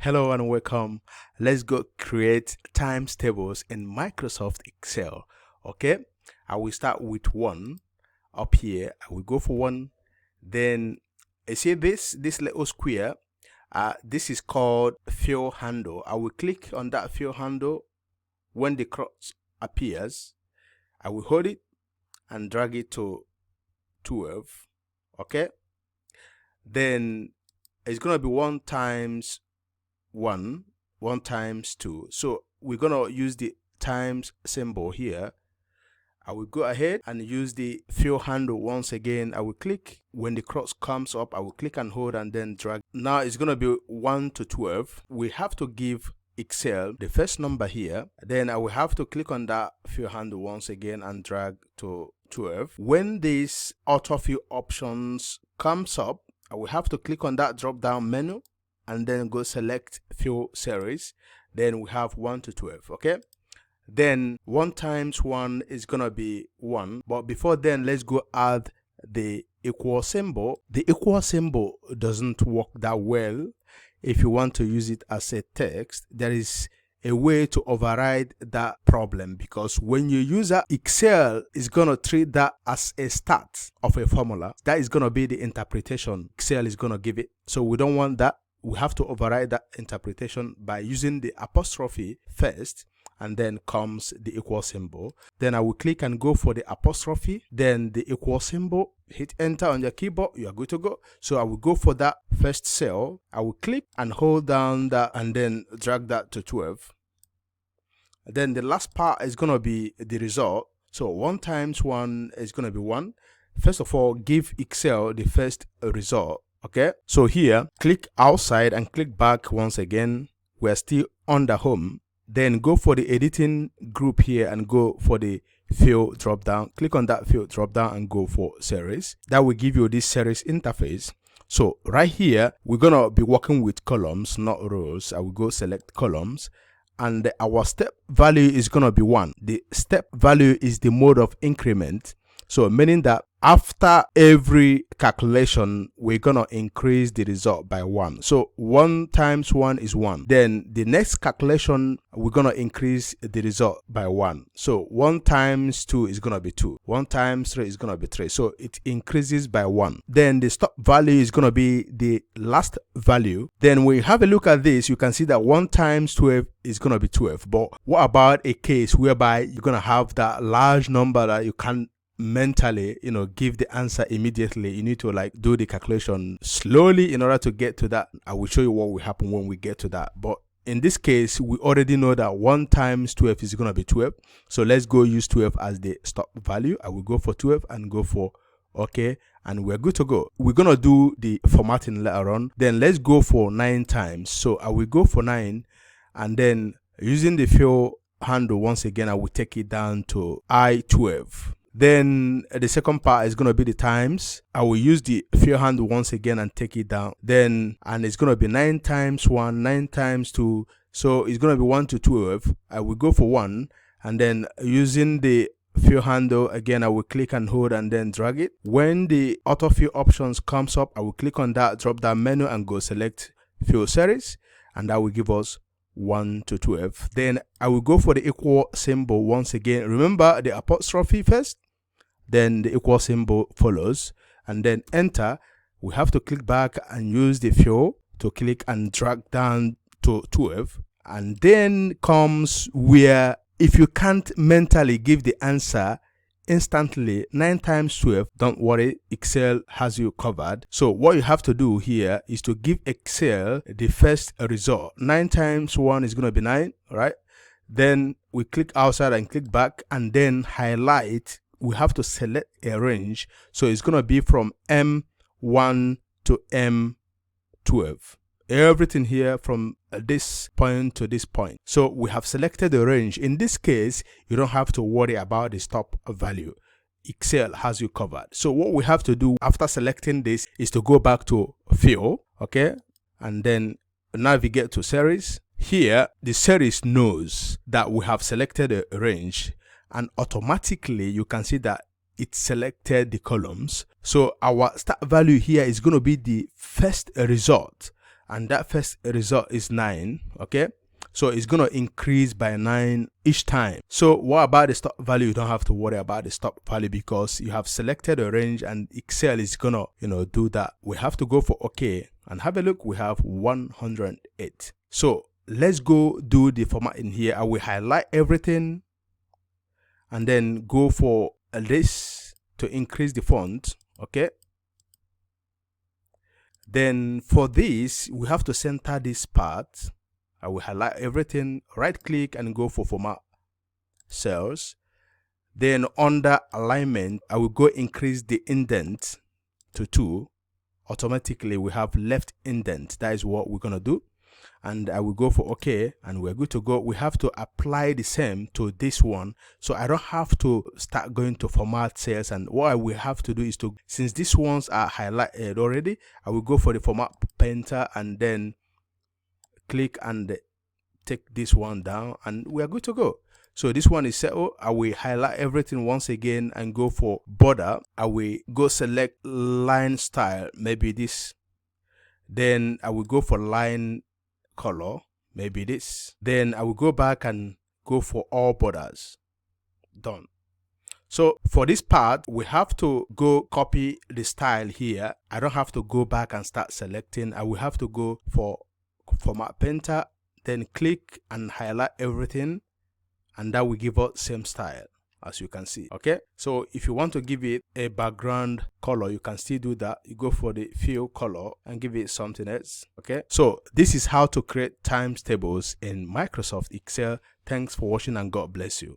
Hello and welcome. Let's go create times tables in Microsoft Excel. Okay, I will start with one up here. I will go for one. Then you see this little square. This is called fill handle. I will click on that fill handle. When the cross appears, I will hold it and drag it to 12. Okay, then it's gonna be 1 times 1 times 2. So we're gonna use the times symbol here. I will go ahead and use the fill handle once again. I will click. When the cross comes up, I will click and hold and then drag. Now it's gonna be 1 to 12. We have to give Excel the first number here. Then I will have to click on that fill handle once again and drag to 12. When this autofill options comes up, I will have to click on that drop down menu and then go select fill series. Then we have 1 to 12. Okay, then 1 times 1 is gonna be 1, but before then let's go add the equal symbol. The equal symbol doesn't work that well. If you want to use it as a text, there is a way to override that problem, because when you use that, Excel is gonna treat that as a start of a formula. That is gonna be the interpretation Excel is gonna give it. So we don't want that. We have to override that interpretation by using the apostrophe first, and then comes the equal symbol. Then I will click and go for the apostrophe, then the equal symbol, hit enter on your keyboard, you are good to go. So I will go for that first cell. I will click and hold down that and then drag that to 12. Then the last part is going to be the result. So 1 times 1 is going to be 1. First of all, give Excel the first result. Okay, so here, click outside and click back once again. We're still on the home. Then go for the editing group here and go for the fill drop down. Click on that fill drop down and go for series. That will give you this series interface. So right here, we're gonna be working with columns, not rows. I will go select columns, and our step value is gonna be 1. The step value is the mode of increment. So meaning that after every calculation, we're gonna increase the result by 1. So 1 times 1 is 1. Then the next calculation, we're gonna increase the result by 1. So 1 times 2 is gonna be 2. 1 times 3 is gonna be 3. So it increases by 1. Then the stop value is gonna be the last value. Then when you have a look at this, you can see that 1 times 12 is gonna be 12. But what about a case whereby you're gonna have that large number that you can't mentally give the answer immediately? You need to do the calculation slowly in order to get to that. I will show you what will happen when we get to that. But in this case, we already know that 1 times 12 is going to be 12. So let's go use 12 as the stop value. I will go for 12 and go for OK, and we're good to go. We're going to do the formatting later on. Then let's go for 9 times. So I will go for 9, and then using the fill handle once again, I will take it down to I12. Then the second part is going to be the times. I will use the fill handle once again and take it down. Then, and it's going to be 9 times 1, 9 times 2. So it's going to be 1 to 12. I will go for 1. And then using the fill handle again, I will click and hold and then drag it. When the autofill options comes up, I will click on that drop down menu and go select fill series. And that will give us 1 to 12. Then I will go for the equal symbol once again. Remember the apostrophe first, then the equal symbol follows, and then enter. We have to click back and use the fill to click and drag down to 12. And then comes where if you can't mentally give the answer instantly, 9 times 12, don't worry, Excel has you covered. So what you have to do here is to give Excel the first result. 9 times 1 is going to be 9, right? Then we click outside and click back and then highlight. We have to select a range. So it's going to be from M1 to M12. Everything here from this point to this point. So we have selected the range. In this case, you don't have to worry about the stop value. Excel has you covered. So what we have to do after selecting this is to go back to fill, okay? And then navigate to series. Here, the series knows that we have selected a range, and automatically you can see that it selected the columns. So our start value here is going to be the first result. and that first result is 9. Okay, so it's gonna increase by 9 each time. So what about the stop value? You don't have to worry about the stop value because you have selected a range and Excel is gonna do that. We have to go for OK and have a look. We have 108. So let's go do the formatting here. I will highlight everything and then go for this to increase the font. Okay, then for this we have to center this part. I will highlight everything, right click and go for format cells. Then under alignment, I will go increase the indent to 2. Automatically we have left indent. That is what we're gonna do. And I will go for OK and we're good to go. We have to apply the same to this one, so I don't have to start going to format cells. And what I will have to do is to, since these ones are highlighted already, I will go for the format painter and then click and take this one down and we are good to go. So this one is settled. I will highlight everything once again and go for border. I will go select line style, maybe this. Then I will go for line color, maybe this. Then I will go back and go for all borders. Done. So for this part, we have to go copy the style here. I don't have to go back and start selecting. I will have to go for format painter, then click and highlight everything, and that will give us same style as you can see. Okay, so if you want to give it a background color, you can still do that. You go for the fill color and give it something else. Okay, so this is how to create times tables in Microsoft Excel. Thanks for watching and God bless you.